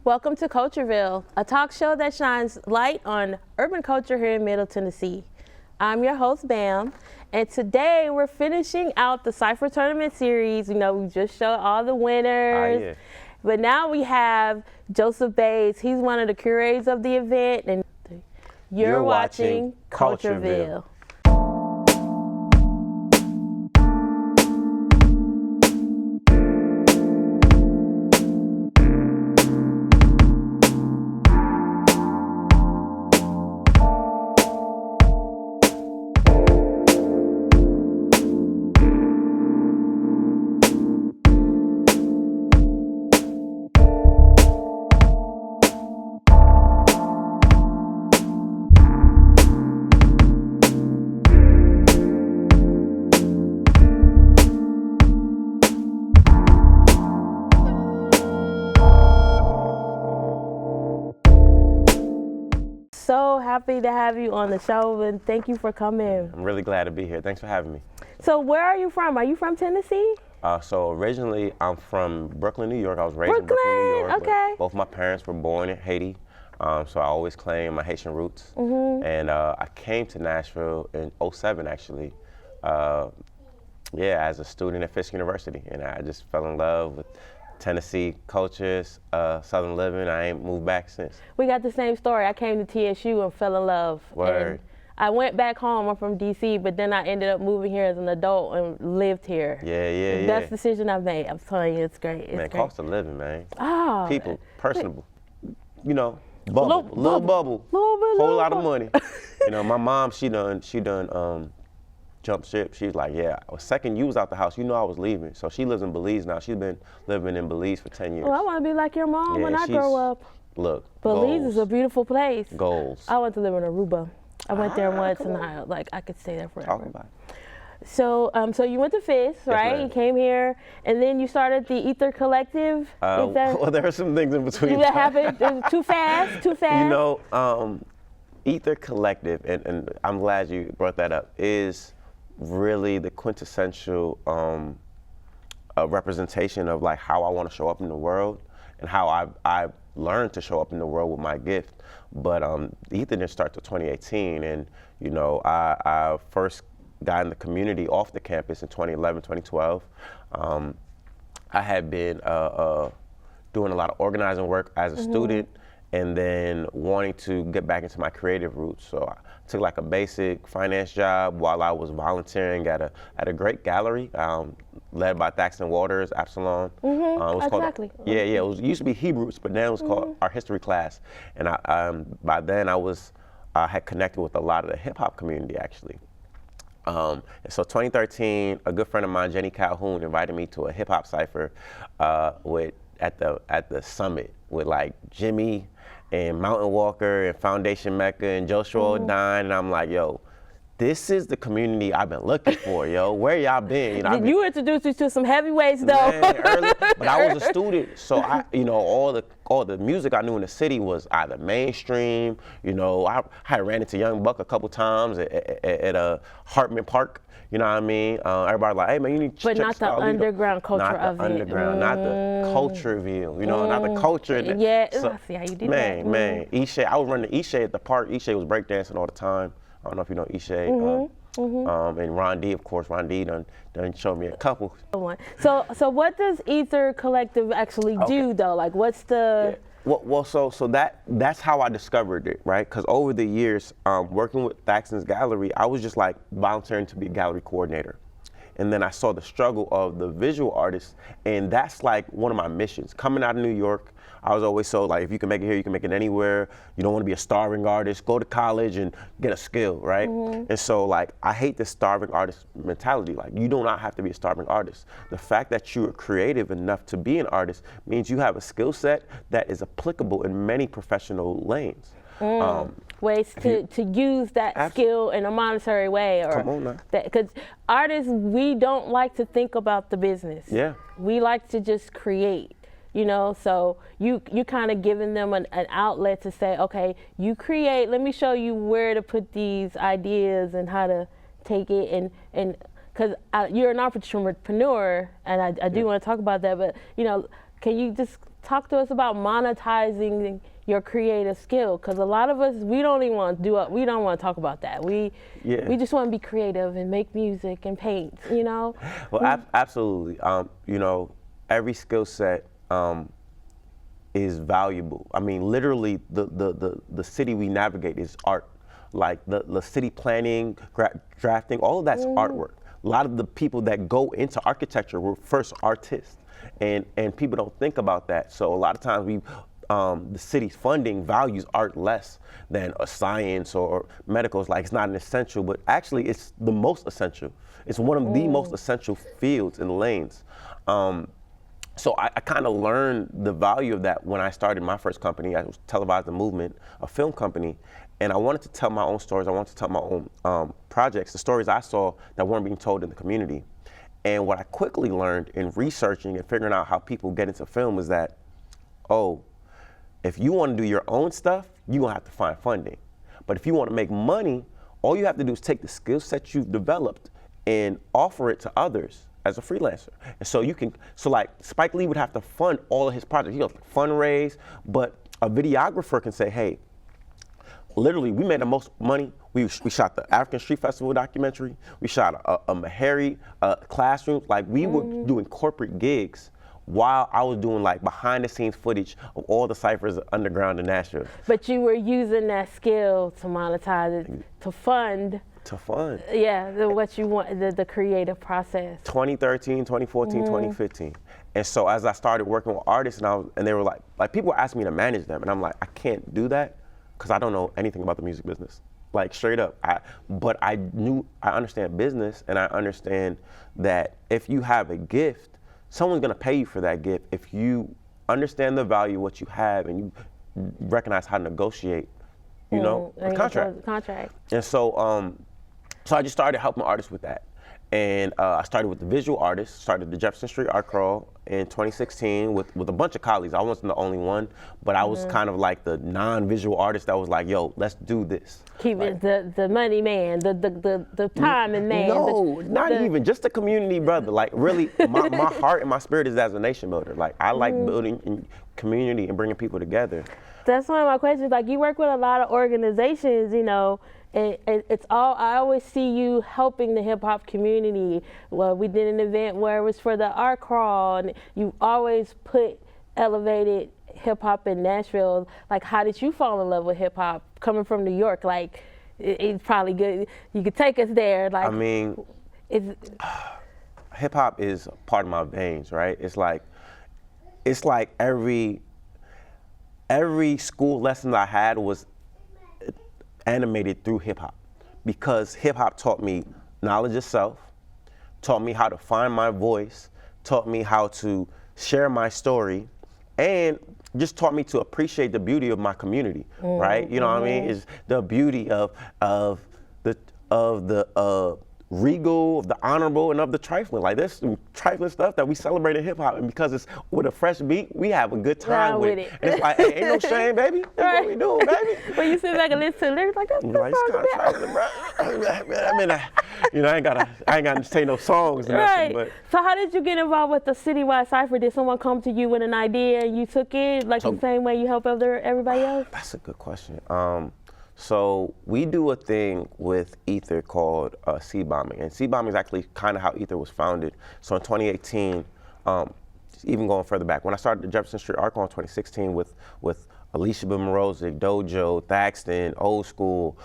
Welcome to CultureVille, a talk show that shines light on urban culture here in Middle Tennessee. I'm your host, Bam, and today we're finishing out the Cypher Tournament series. You know, we just showed all the winners, Yeah. but now we have Joseph Baze. He's one of the curators of the event, and you're watching CultureVille. So happy to have you on the show, and thank you for coming. I'm really glad to be here. Thanks for having me. So where are you from? Are you from Tennessee? So originally, I'm from Brooklyn, New York. I was raised in Brooklyn, New York. Okay. Both my parents were born in Haiti, so I always claim my Haitian roots. And I came to Nashville in '07, actually. As a student at Fisk University, and I just fell in love with Tennessee cultures, Southern living. I ain't moved back since. We got the same story. I came to TSU and fell in love. Word. And I went back home. I'm from DC, but then I ended up moving here as an adult and lived here. Yeah. Best decision I've made. I'm telling you, it's great. It's Man, great. cost of living, man. Oh, People, personable. You know, little bubble, whole lot of money. You know, my mom, she done jumped ship. She's like, yeah, the second you was out the house, you know I was leaving. So she lives in Belize now. She's been living in Belize for 10 years. Well, I want to be like your mom when I grow up. Look, Belize goals. is a beautiful place. Goals. I went to live in Aruba. I went there once, and I could stay there forever. Talk about it. So you went to Fisk, right? ma'am. You came here, and then you started the Ether Collective. Well, there are some things in between. Did that happen? Too fast? You know, Ether Collective, and I'm glad you brought that up, is really the quintessential representation of like how I want to show up in the world and how I've learned to show up in the world with my gift. But the Ether didn't start till 2018, and you know I first got in the community off the campus in 2011, 2012. I had been doing a lot of organizing work as a student, and then wanting to get back into my creative roots. So I took like a basic finance job while I was volunteering at a great gallery led by Thaxton Waters, Absalon. It was exactly. Called, it used to be Hebrews, but then it was called our history class. And by then I had connected with a lot of the hip hop community actually. And so 2013, a good friend of mine, Jenny Calhoun, invited me to a hip hop cipher at the summit with like Jimmy and Mountain Walker and Foundation Mecca and Joshua Dine, and I'm like, yo, this is the community I've been looking for, yo. Where y'all been? You know, you introduced me to some heavyweights though. Man, early, but I was a student, so all the music I knew in the city was either mainstream. You know, I ran into Young Buck a couple times at Hartman Park. You know what I mean? Everybody like, hey man, you need to check But not the underground culture of it. Not the underground, not the CultureVille. You know, not the culture. Yeah, I see how you did that. Man, Ishay, I was running Ishay at the park. Ishay was breakdancing all the time. I don't know if you know Ishay. And Ron D, of course. Ron D done showed me a couple. So what does Ether Collective actually do though? Like what's the... Yeah. Well, so that's how I discovered it, right? Because over the years, working with Thaxton's gallery, I was just like volunteering to be a gallery coordinator. And then I saw the struggle of the visual artists, and that's like one of my missions. Coming out of New York, I was always so like, if you can make it here, you can make it anywhere. You don't want to be a starving artist, go to college and get a skill, right? And so like, I hate this starving artist mentality. Like, you do not have to be a starving artist. The fact that you are creative enough to be an artist means you have a skill set that is applicable in many professional lanes. Ways to use that skill in a monetary way, or come on now. Because artists, we don't like to think about the business. Yeah. We like to just create. You know, so you kind of giving them an outlet to say, okay, you create, let me show you where to put these ideas and how to take it, and because you're an entrepreneur, and I do want to talk about that, but you know, can you just talk to us about monetizing your creative skill, because a lot of us, we don't even want to we don't want to talk about that. We just want to be creative and make music and paint, you know? Well, absolutely. You know, every skill set is valuable. I mean, literally, the city we navigate is art. Like the city planning, drafting, all of that's artwork. A lot of the people that go into architecture were first artists, and people don't think about that. So a lot of times the city's funding values art less than a science or medical. It's like it's not an essential, but actually it's the most essential. It's one of the most essential fields and lanes. So I kind of learned the value of that when I started my first company. I was Televised the Movement, a film company, and I wanted to tell my own stories. I wanted to tell my own projects, the stories I saw that weren't being told in the community. And what I quickly learned in researching and figuring out how people get into film is that, if you want to do your own stuff, you're going to have to find funding. But if you want to make money, all you have to do is take the skill set you've developed and offer it to others as a freelancer. And so like Spike Lee would have to fund all of his projects. He has to fundraise, but a videographer can say, hey, literally, we made the most money. We shot the African Street Festival documentary. We shot a Meharry classroom. Like, we were doing corporate gigs while I was doing like behind the scenes footage of all the ciphers underground in Nashville. But you were using that skill to monetize it, to fund. Yeah, what you want, the creative process. 2013, 2014, 2015. And so as I started working with artists and they were like people were asking me to manage them, and I'm like, I can't do that because I don't know anything about the music business. Like, straight up. But I understand business, and I understand that if you have a gift, someone's gonna pay you for that gift if you understand the value of what you have and you recognize how to negotiate, you know, a contract. And so, so I just started helping artists with that. And I started with the visual artists, started the Jefferson Street Art Crawl in 2016 with a bunch of colleagues. I wasn't the only one, but I was kind of like the non-visual artist that was like, yo, let's do this. Keep it the money man, the time and man. No, not even, just the community brother. Like, really, my heart and my spirit is as a nation builder. Like, I like building in community and bringing people together. That's one of my questions. Like, you work with a lot of organizations, you know, and it's all, I always see you helping the hip hop community. Well, we did an event where it was for the art crawl, and you always elevated hip hop in Nashville. Like, how did you fall in love with hip hop coming from New York? Like, it's probably good. You could take us there. Like, I mean, hip hop is part of my veins, right? It's like every school lesson I had was animated through hip hop, because hip hop taught me knowledge of self, taught me how to find my voice, taught me how to share my story, and just taught me to appreciate the beauty of my community, right? You know what I mean? It's the beauty of the regal, of the honorable, and of the trifling. Like, there's some trifling stuff that we celebrate in hip hop, and because it's with a fresh beat, we have a good time with it. And it's like, hey, ain't no shame, baby. That's what we doing, baby. When you sit back and listen to lyrics, like, that's like, it's kind of trifling, bro. I mean, you know, I ain't got to say no songs or nothing, but. So how did you get involved with the citywide cipher? Did someone come to you with an idea and you took it, like the same way you help everybody else? That's a good question. So we do a thing with Ether called seed bombing, and seed bombing is actually kind of how Ether was founded. So in 2018, even going further back, when I started the Jefferson Street Art Crawl in 2016 with Alicia Morozic, Dojo, Thaxton, Old School,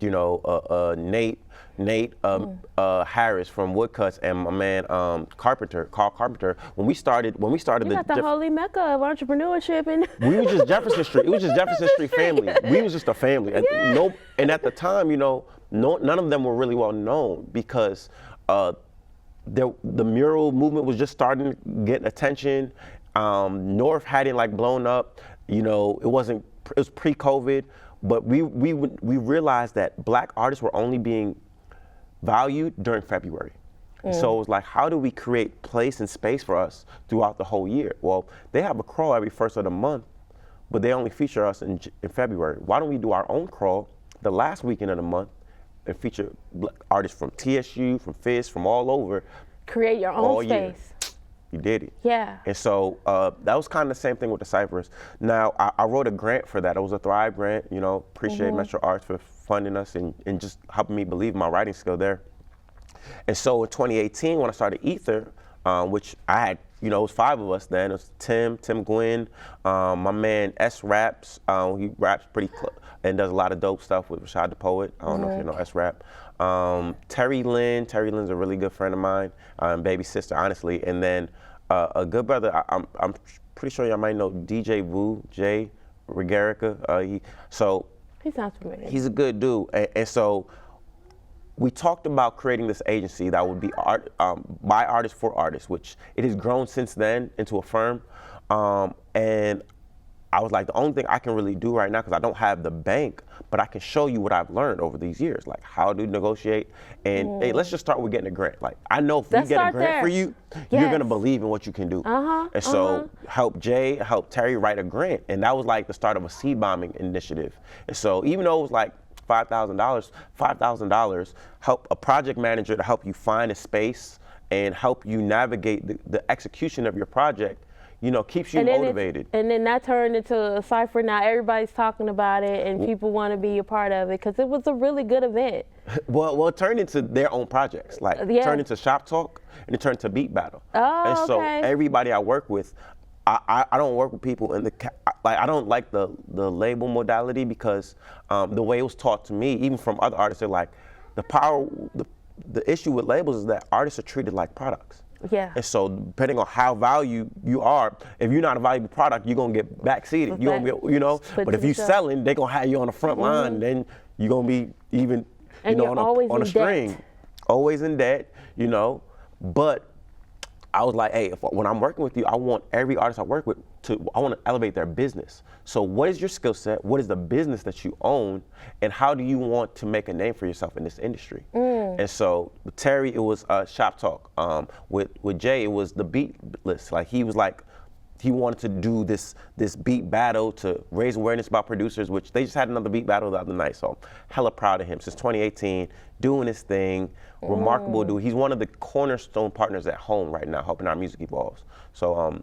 you know, Nate Harris from Woodcuts, and my man Carl Carpenter. When we started the holy mecca of entrepreneurship, and we was just Jefferson Street. It was just Jefferson Street family. We was just a family. Yeah. And at the time, you know, none of them were really well known, because the mural movement was just starting to get attention. North hadn't like blown up. You know, it was pre-COVID. But we realized that Black artists were only being valued during February. So it was like, how do we create place and space for us throughout the whole year? Well, they have a crawl every first of the month, but they only feature us in February. Why don't we do our own crawl the last weekend of the month and feature Black artists from TSU, from Fisk, from all over. Create your own space. you did it. Yeah. And so that was kind of the same thing with the ciphers. Now, I wrote a grant for that. It was a Thrive grant, you know, appreciate Metro Arts for funding us and just helping me believe my writing skill there. And so in 2018, when I started Ether, which I had, you know, it was 5 of us then. It was Tim Gwynn, my man S Raps. He raps pretty and does a lot of dope stuff with Rashad the Poet. I don't know if you know S Rap. Terry Lynn's a really good friend of mine, baby sister, honestly. And then a good brother, I'm pretty sure y'all might know DJ Vu, Jay Regarica. He sounds familiar. He's a good dude. And so we talked about creating this agency that would be art, by artists for artists, which it has grown since then into a firm. And I was like, the only thing I can really do right now, because I don't have the bank, but I can show you what I've learned over these years, like how to negotiate. And hey, let's just start with getting a grant. Like, I know if we get a grant for you, you're gonna believe in what you can do. And so help Terry write a grant. And that was like the start of a seed bombing initiative. And so even though it was like $5,000, help a project manager to help you find a space and help you navigate the execution of your project, you know, keeps you motivated. And then that turned into a cipher. Now everybody's talking about it and people want to be a part of it because it was a really good event. Well, it turned into their own projects. Like, it turned into Shop Talk and it turned to Beat Battle. And so everybody I work with, I don't work with people in I don't like the label modality because the way it was taught to me, even from other artists, they're like, the issue with labels is that artists are treated like products. Yeah. And so depending on how valuable you are, if you're not a valuable product, you're gonna get backseated. You're gonna be, you know, but if you're selling, they're gonna have you on the front line, then you're gonna be even, you know, on a string. Always in debt, you know. But I was like, hey, when I'm working with you, I want every artist I work with I want to elevate their business. So what is your skill set? What is the business that you own? And how do you want to make a name for yourself in this industry? And so with Terry, it was Shop Talk. With Jay, it was the beat list. Like, he was like, he wanted to do this beat battle to raise awareness about producers, which they just had another beat battle the other night. So I'm hella proud of him. Since 2018, doing his thing, remarkable dude. He's one of the cornerstone partners at home right now, helping our music evolve. So,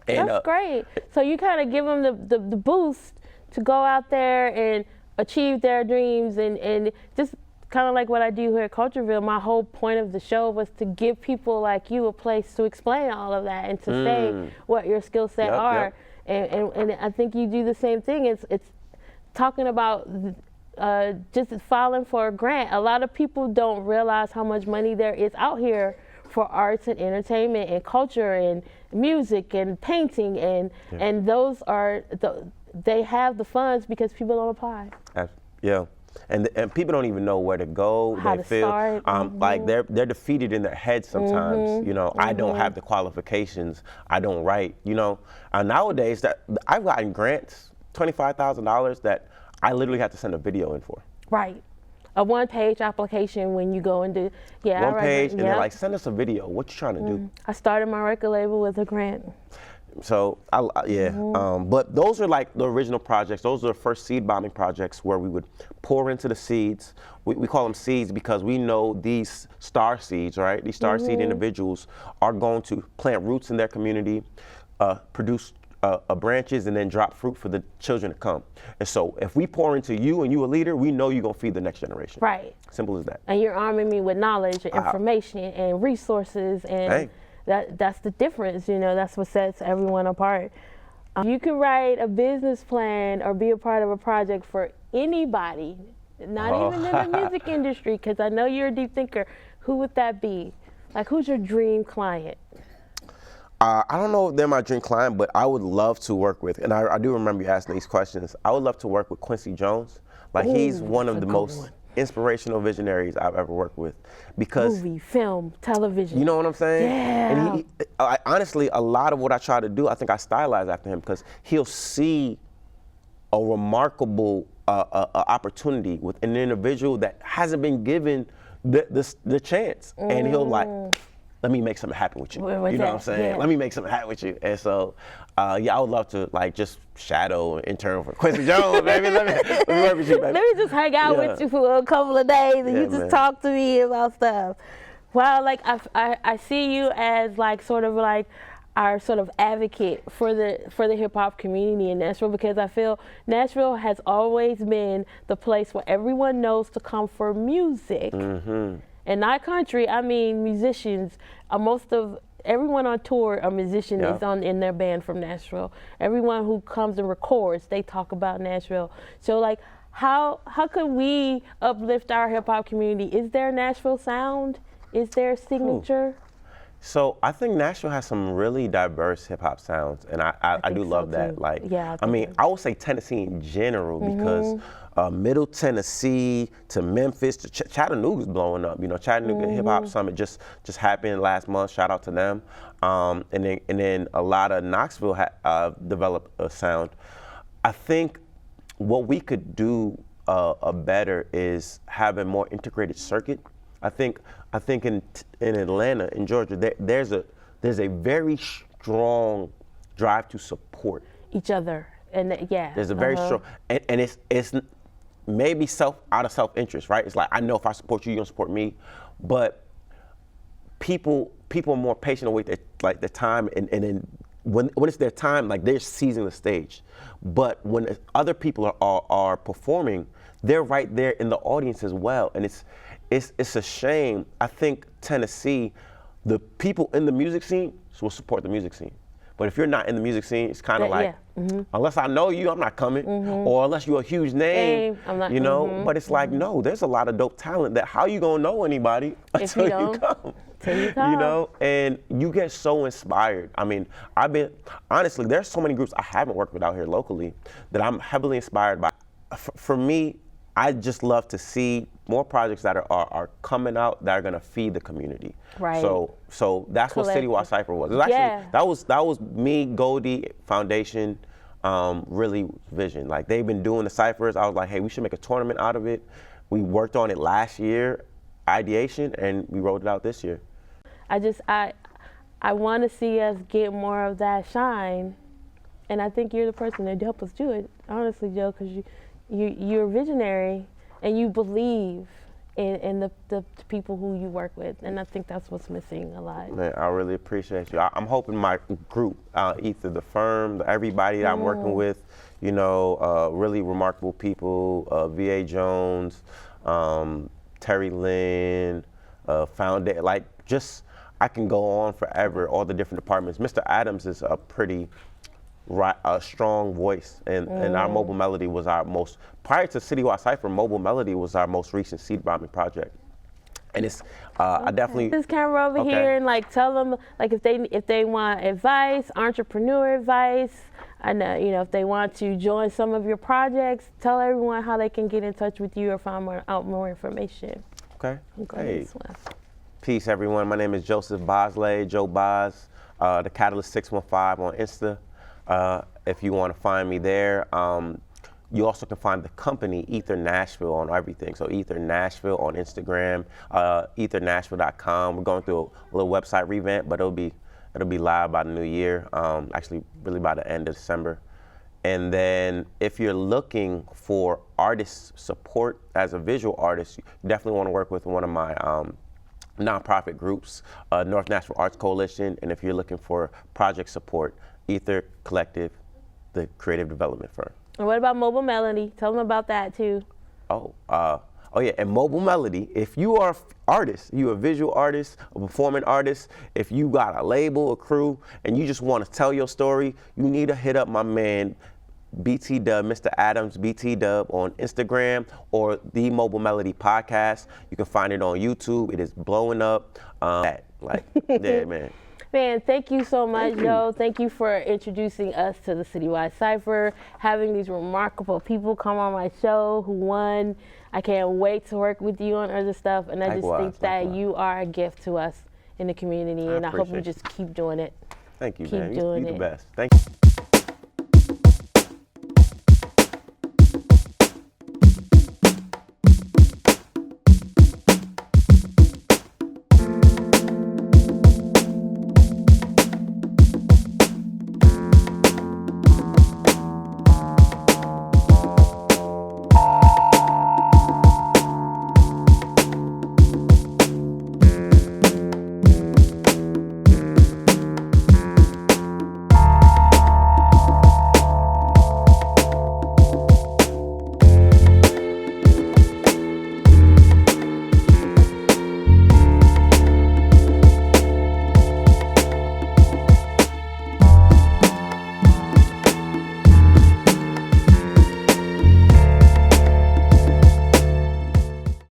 that's great. So you kind of give them the boost to go out there and achieve their dreams and just kind of like what I do here at CultureVille. My whole point of the show was to give people like you a place to explain all of that and to say what your skill set are. And I think you do the same thing. It's talking about just filing for a grant. A lot of people don't realize how much money there is out here for arts and entertainment and culture and music and painting and those are they have the funds because people don't apply. Yeah. And people don't even know where to go. How to start. Like they're defeated in their heads sometimes. You know, I don't have the qualifications. I don't write. You know, nowadays that I've gotten grants, $25,000 that I literally have to send a video in for. Right. A one-page application when you go and do, one page, and they're like, send us a video. What you trying to do? I started my record label with a grant. So, but those are like the original projects. Those are the first seed bombing projects where we would pour into the seeds. We call them seeds because we know these star seeds, right? These star seed individuals are going to plant roots in their community, produce branches, and then drop fruit for the children to come. And so if we pour into you and you a leader, we know you're going to feed the next generation. Right. Simple as that. And you're arming me with knowledge and information and resources and that's the difference, you know, that's what sets everyone apart. You can write a business plan or be a part of a project for anybody, not even in the music industry, because I know you're a deep thinker. Who would that be? Like, who's your dream client? I don't know if they're my dream client, but I would love to work with, and I do remember you asking these questions, I would love to work with Quincy Jones. Like, he's one of the most inspirational visionaries I've ever worked with, because movie, film, television. You know what I'm saying? Yeah. And honestly, a lot of what I try to do, I think I stylize after him, because he'll see a remarkable opportunity with an individual that hasn't been given the chance, and he'll like, let me make something happen with you. You know what I'm saying? Yeah. Let me make something happen with you. And so, I would love to like just shadow and intern for Quincy Jones, baby. Let me work with you, baby. Let me just hang out with you for a couple of days and you just talk to me about stuff. Wow, like I see you as like sort of like our sort of advocate for the hip hop community in Nashville, because I feel Nashville has always been the place where everyone knows to come for music, and not country. I mean musicians. Most of everyone on tour, a musician is in their band from Nashville. Everyone who comes and records, they talk about Nashville. So like, how could we uplift our hip hop community? Is there a Nashville sound? Is there a signature? So I think Nashville has some really diverse hip hop sounds, and I do love that. Like, I mean, I would say Tennessee in general, because Middle Tennessee to Memphis to Chattanooga's blowing up. You know, Chattanooga Hip Hop Summit just happened last month. Shout out to them. And then a lot of Knoxville developed a sound. I think what we could do better is have a more integrated circuit. I think in Atlanta, in Georgia, there's a very strong drive to support each other, and there's a very strong, and it's maybe out of self-interest, right? It's like, I know if I support you, you're gonna support me, but people are more patient to wait the time, and then when it's their time, like they're seizing the stage. But when other people are performing, they're right there in the audience as well, and it's a shame. I think Tennessee, the people in the music scene will support the music scene. But if you're not in the music scene, it's kind of like, unless I know you, I'm not coming. Or unless you're a huge name, I'm not, you know? But it's like, no, there's a lot of dope talent that how you gonna know anybody until you come? You know, and you get so inspired. I mean, honestly, there's so many groups I haven't worked with out here locally that I'm heavily inspired by. For me, I just love to see more projects that are coming out that are gonna feed the community. Right. So that's what Citywide Cypher was. It was actually, that was me, Goldie Foundation, really vision. Like, they've been doing the ciphers. I was like, hey, we should make a tournament out of it. We worked on it last year, ideation, and we rolled it out this year. I want to see us get more of that shine, and I think you're the person that help us do it. Honestly, Joe, because you're a visionary and you believe in the people who you work with, and I think that's what's missing a lot. Man, I really appreciate you. I'm hoping my group, either the firm, everybody that I'm working with, you know, really remarkable people, V.A. Jones, Terry Lynn, like, just, I can go on forever, all the different departments. Mr. Adams is a strong voice, and our Mobile Melody was our most, prior to Citywide Cypher, Mobile Melody was our most recent seed bombing project. And it's, I definitely. This camera over here, and like tell them, like if they want advice, entrepreneur advice, I know, you know, if they want to join some of your projects, tell everyone how they can get in touch with you or find out more information. Okay. Hey. Peace, everyone. My name is Joseph Bazelais, Joe Baz, the Catalyst 615 on Insta. If you want to find me there. You also can find the company Ether Nashville on everything. So Ether Nashville on Instagram, ethernashville.com. We're going through a little website revamp, but it'll be live by the new year. Actually, really by the end of December. And then if you're looking for artist support as a visual artist, you definitely want to work with one of my nonprofit groups, North Nashville Arts Coalition. And if you're looking for project support, Ether Collective, the creative development firm. And what about Mobile Melody? Tell them about that too. Oh yeah, and Mobile Melody, if you are an artist, you a visual artist, a performing artist, if you got a label, a crew, and you just want to tell your story, you need to hit up my man, BT Dub, Mr. Adams, BT Dub on Instagram, or the Mobile Melody podcast. You can find it on YouTube. It is blowing up. Yeah, man. Man, thank you so much, Joe. Thank you for introducing us to the Citywide Cypher, having these remarkable people come on my show who won. I can't wait to work with you on other stuff, and I just think that you are a gift to us in the community, and I hope you just keep doing it. Thank you, man. You're the best. Thank you.